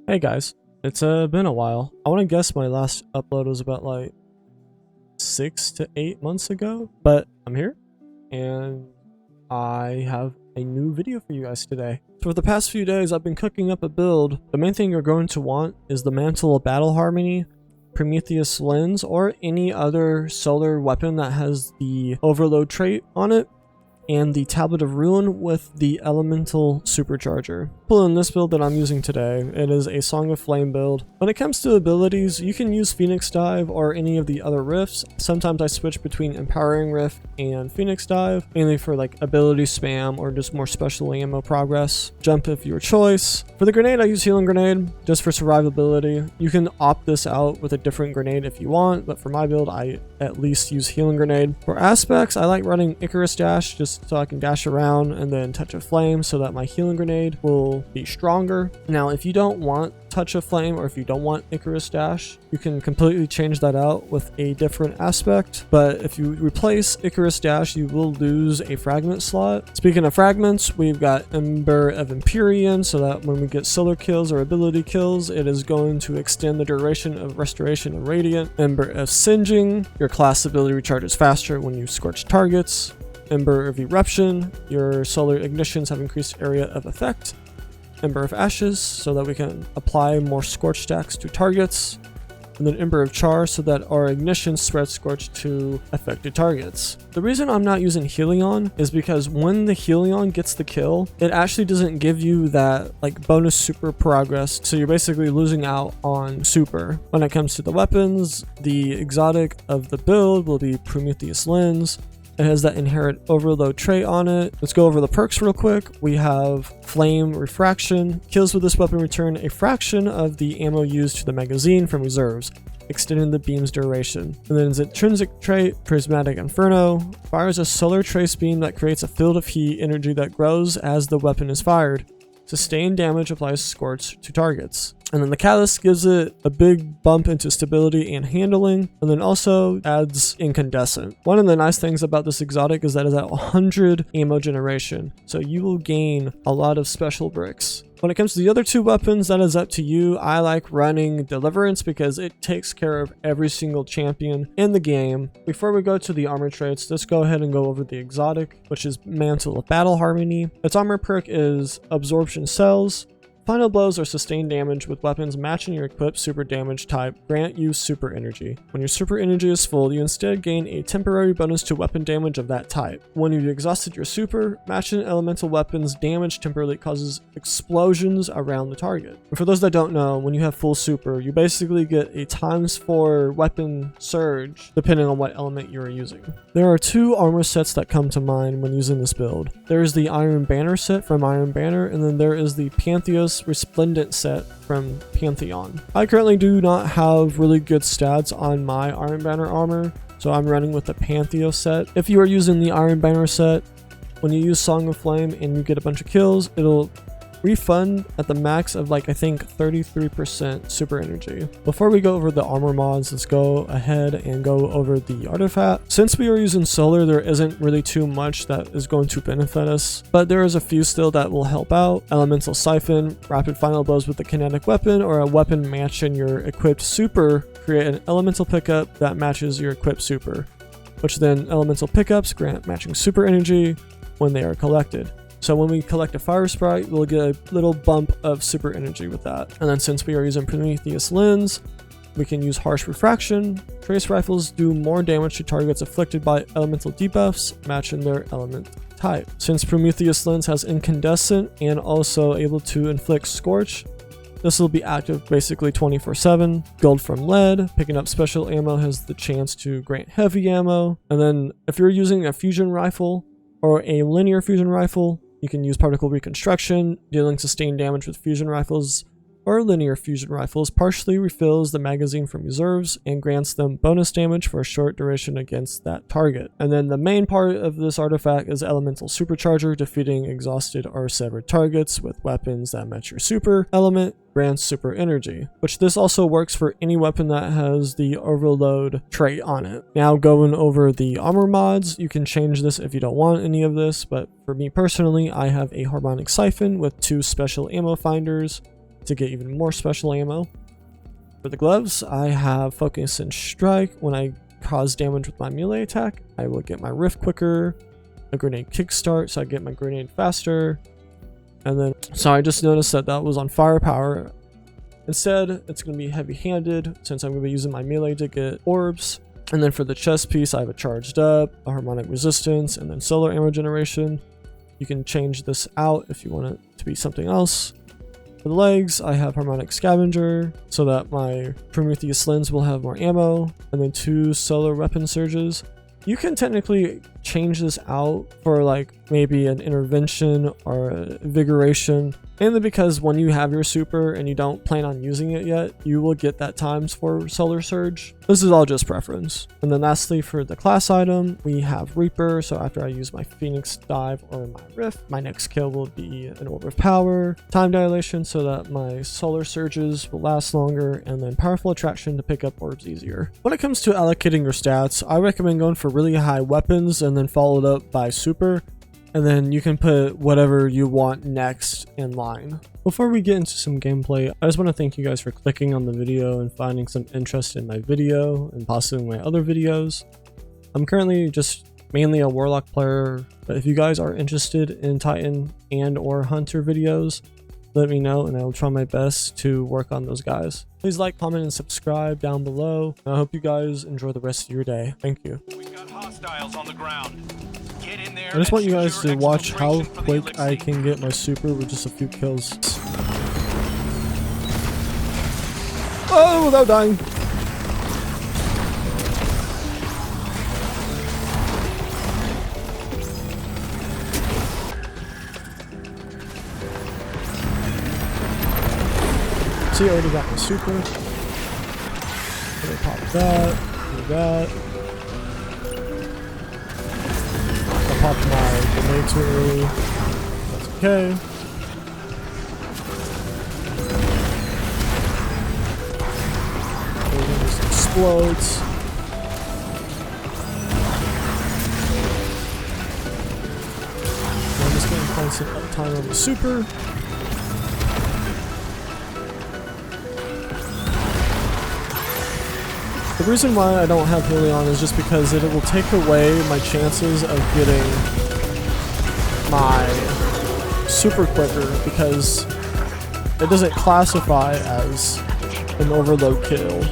Hey guys, it's been a while. I want to guess my last upload was about like 6 to 8 months ago, but I'm here and I have a new video for you guys today. So for the past few days I've been cooking up a build. The main thing you're going to want is the Mantle of Battle Harmony, Prometheus Lens, or any other solar weapon that has the overload trait on it, and the Tablet of Ruin with the Elemental Supercharger. In this build that I'm using today, it is a Song of Flame build. When it comes to abilities, you can use Phoenix Dive or any of the other rifts. Sometimes I switch between Empowering Rift and Phoenix Dive, mainly for like ability spam or just more special ammo progress. Jump if your choice. For the grenade, I use Healing Grenade just for survivability. You can opt this out with a different grenade if you want, but for my build, I at least use Healing Grenade. For aspects, I like running Icarus Dash just so I can dash around, and then Touch of Flame so that my Healing Grenade will be stronger. Now, if you don't want Touch of Flame or if you don't want Icarus Dash, you can completely change that out with a different aspect. But if you replace Icarus Dash, you will lose a fragment slot. Speaking of fragments, we've got Ember of Empyrean, so that when we get solar kills or ability kills, it is going to extend the duration of Restoration of Radiant. Ember of Singeing, your class ability recharges faster when you scorch targets. Ember of Eruption, your solar ignitions have increased area of effect. Ember of Ashes, so that we can apply more scorch stacks to targets. And then Ember of Char, so that our ignition spreads scorch to affected targets. The reason I'm not using Helion is because when the Helion gets the kill, it actually doesn't give you that like bonus super progress, so you're basically losing out on super. When it comes to the weapons, the exotic of the build will be Prometheus Lens. It has that inherent overload trait on it. Let's go over the perks real quick. We have Flame Refraction. Kills with this weapon return a fraction of the ammo used to the magazine from reserves, extending the beam's duration. And then its intrinsic trait, Prismatic Inferno, fires a solar trace beam that creates a field of heat energy that grows as the weapon is fired. Sustained damage applies scorch to targets. And then the Catalyst gives it a big bump into stability and handling, and then also adds Incandescent. One of the nice things about this exotic is that it's at 100 ammo generation, so you will gain a lot of special bricks. When it comes to the other two weapons, that is up to you. I like running Deliverance because it takes care of every single champion in the game. Before we go to the armor traits, let's go ahead and go over the exotic, which is Mantle of Battle Harmony. Its armor perk is Absorption Cells. Final blows or sustained damage with weapons matching your equipped super damage type grant you super energy. When your super energy is full, you instead gain a temporary bonus to weapon damage of that type. When you've exhausted your super, matching elemental weapons damage temporarily causes explosions around the target. And for those that don't know, when you have full super, you basically get a ×4 weapon surge depending on what element you are using. There are two armor sets that come to mind when using this build. There is the Iron Banner set from Iron Banner, and then there is the Pantheos Resplendent set from Pantheon. I currently do not have really good stats on my Iron Banner armor, so I'm running with the Pantheos set. If you are using the Iron Banner set, when you use Song of Flame and you get a bunch of kills, it'll refund at the max of like I think 33% super energy. Before we go over the armor mods, let's go ahead and go over the artifact. Since we are using solar, there isn't really too much that is going to benefit us, but there is a few still that will help out. Elemental Siphon, rapid final blows with a kinetic weapon or a weapon matching your equipped super create an elemental pickup that matches your equipped super, which then elemental pickups grant matching super energy when they are collected. So when we collect a fire sprite, we'll get a little bump of super energy with that. And then since we are using Prometheus Lens, we can use Harsh Refraction. Trace rifles do more damage to targets afflicted by elemental debuffs, matching their element type. Since Prometheus Lens has Incandescent and also able to inflict Scorch, this will be active basically 24/7. Gold from Lead, picking up special ammo has the chance to grant heavy ammo. And then if you're using a fusion rifle or a linear fusion rifle, you can use Particle Reconstruction. Dealing sustained damage with fusion rifles or linear fusion rifles partially refills the magazine from reserves and grants them bonus damage for a short duration against that target. And then the main part of this artifact is Elemental Supercharger, defeating exhausted or severed targets with weapons that match your super element grants super energy, which this also works for any weapon that has the overload trait on it. Now going over the armor mods, you can change this if you don't want any of this, but for me personally, I have a Harmonic Siphon with 2 special ammo finders, to get even more special ammo. For the gloves, I have focus and strike. When I cause damage with my melee attack, I will get my rift quicker. A grenade kickstart, so I get my grenade faster. And then, so I just noticed that that was on firepower. Instead, it's going to be heavy-handed, since I'm going to be using my melee to get orbs. And then for the chest piece, I have a charged up, a harmonic resistance, and then solar ammo generation. You can change this out if you want it to be something else. For the legs, I have harmonic scavenger, so that my Prometheus lens will have more ammo, and then 2 solar weapon surges. You can technically change this out for like maybe an intervention or a vigoration, mainly because when you have your super and you don't plan on using it yet, you will get that times for solar surge. This is all just preference. And then lastly, for the class item, we have Reaper. So after I use my Phoenix dive or my Rift, my next kill will be an orb of power, time dilation so that my solar surges will last longer, and then powerful attraction to pick up orbs easier. When it comes to allocating your stats, I recommend going for really high weapons and then followed up by super. And then you can put whatever you want next in line. Before we get into some gameplay, I just want to thank you guys for clicking on the video and finding some interest in my video and possibly my other videos. I'm currently just mainly a Warlock player, but if you guys are interested in Titan and or Hunter videos, let me know and I will try my best to work on those guys. Please like, comment, and subscribe down below. I hope you guys enjoy the rest of your day. Thank you. We've got hostiles on the ground. Get in there. I just want you guys to watch how quick I can get my super with just a few kills. Oh, without dying. See, I already got my super. Gonna pop that, do that. I popped my grenade too early. That's okay. Everything just explodes. I'm just gonna find some uptime on the super. The reason why I don't have Helion is just because it will take away my chances of getting my super quicker, because it doesn't classify as an overload kill.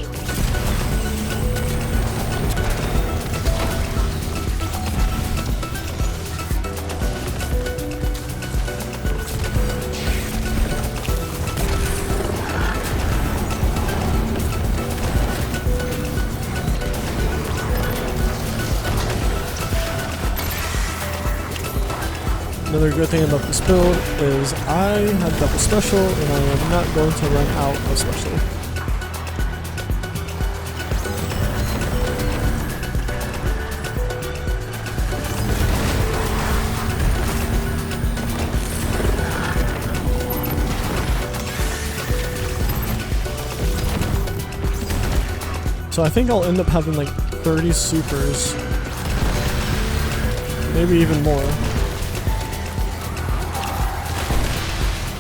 Another good thing about this build is I have double special and I am not going to run out of special. So I think I'll end up having like 30 supers, maybe even more.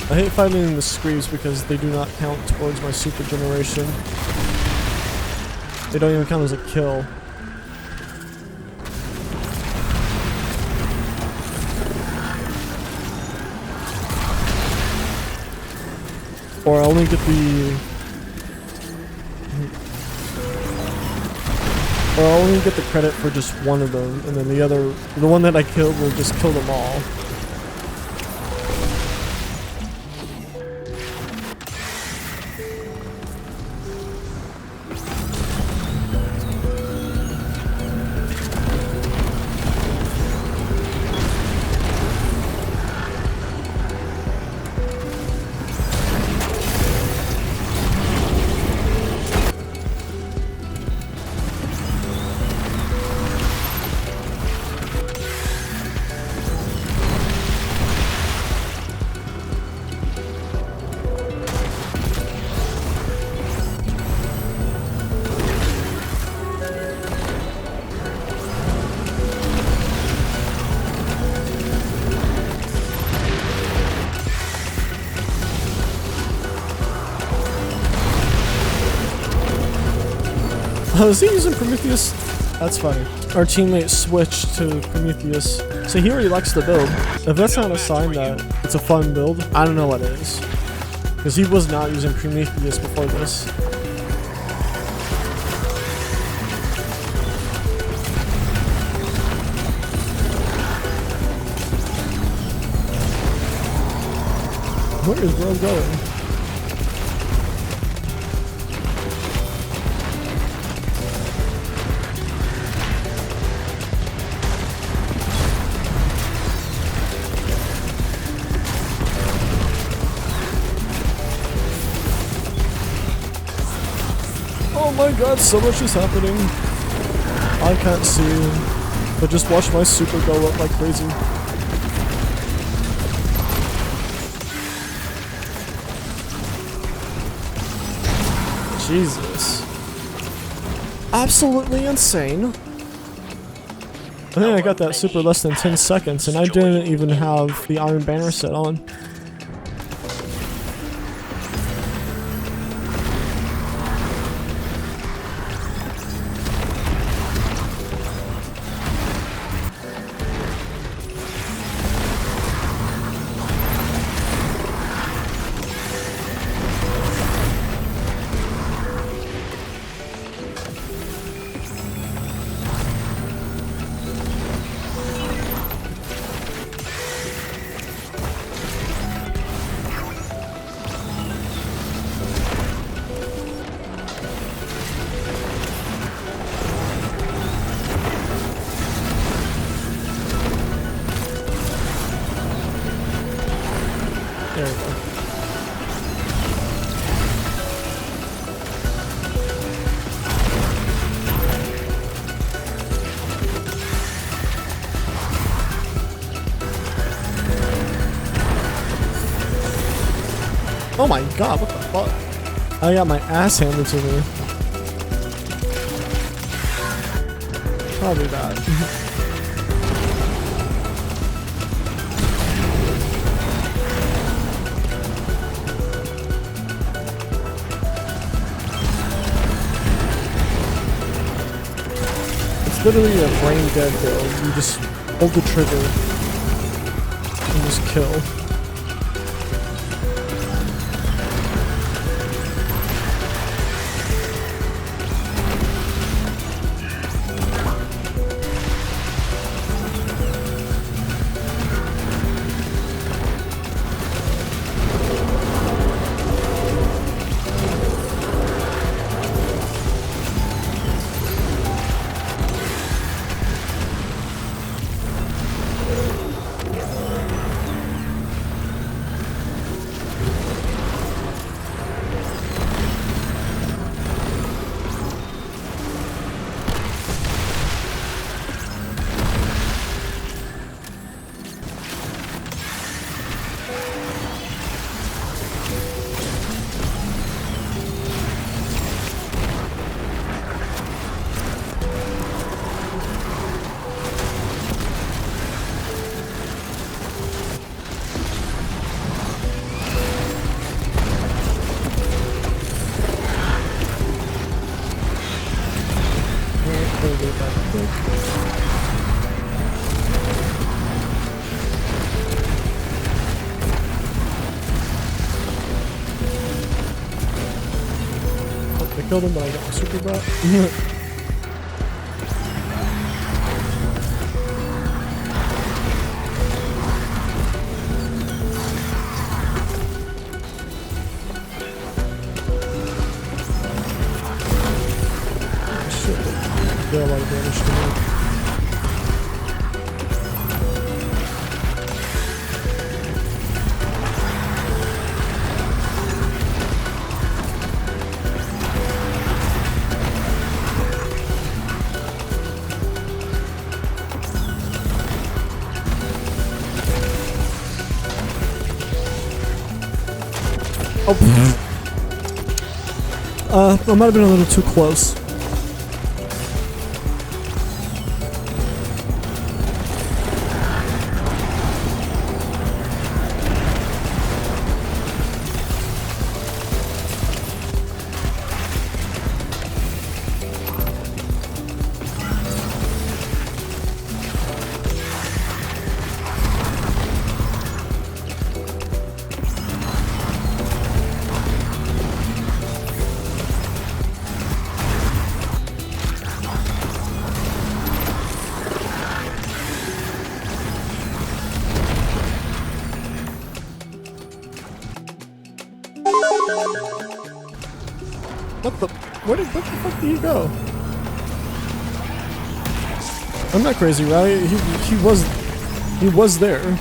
I hate fighting the Screeves because they do not count towards my super generation. They don't even count as a kill. Or I only get the credit for just one of them, and then the one that I killed will just kill them all. Oh, is he using Prometheus? That's funny. Our teammate switched to Prometheus. So he already likes the build. If that's not a sign that it's a fun build, I don't know what is. Because he was not using Prometheus before this. Where is bro going? Oh my god, so much is happening. I can't see, but just watch my super go up like crazy. Jesus. Absolutely insane. I think I got that super less than 10 seconds and I didn't even have the Iron Banner set on. There we go. Oh my god, what the fuck? I got my ass handed to me. Probably that. Literally a brain dead build. You just hold the trigger and just kill. I killed him, but I got my super back. Shit, they a lot of damage to me. Oh. I might have been a little too close. What the? What the fuck did he go? I'm not crazy, right? He was there.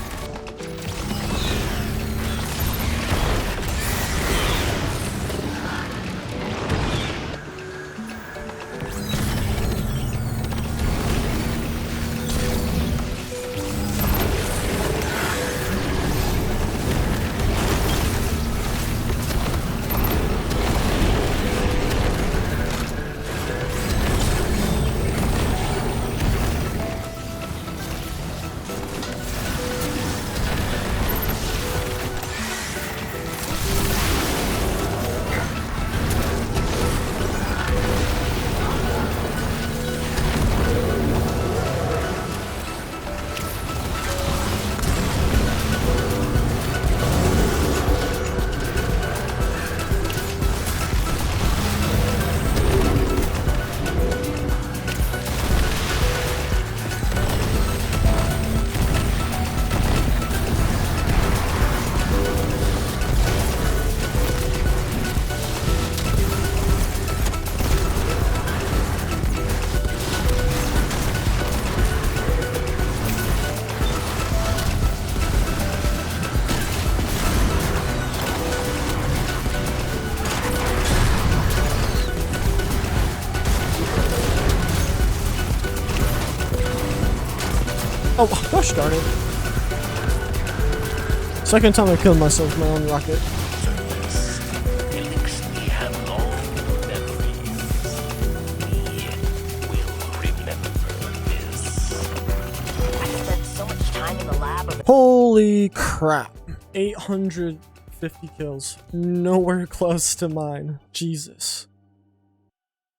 Oh, gosh darn it. Second time I killed myself with my own rocket. Holy crap. 850 kills. Nowhere close to mine. Jesus.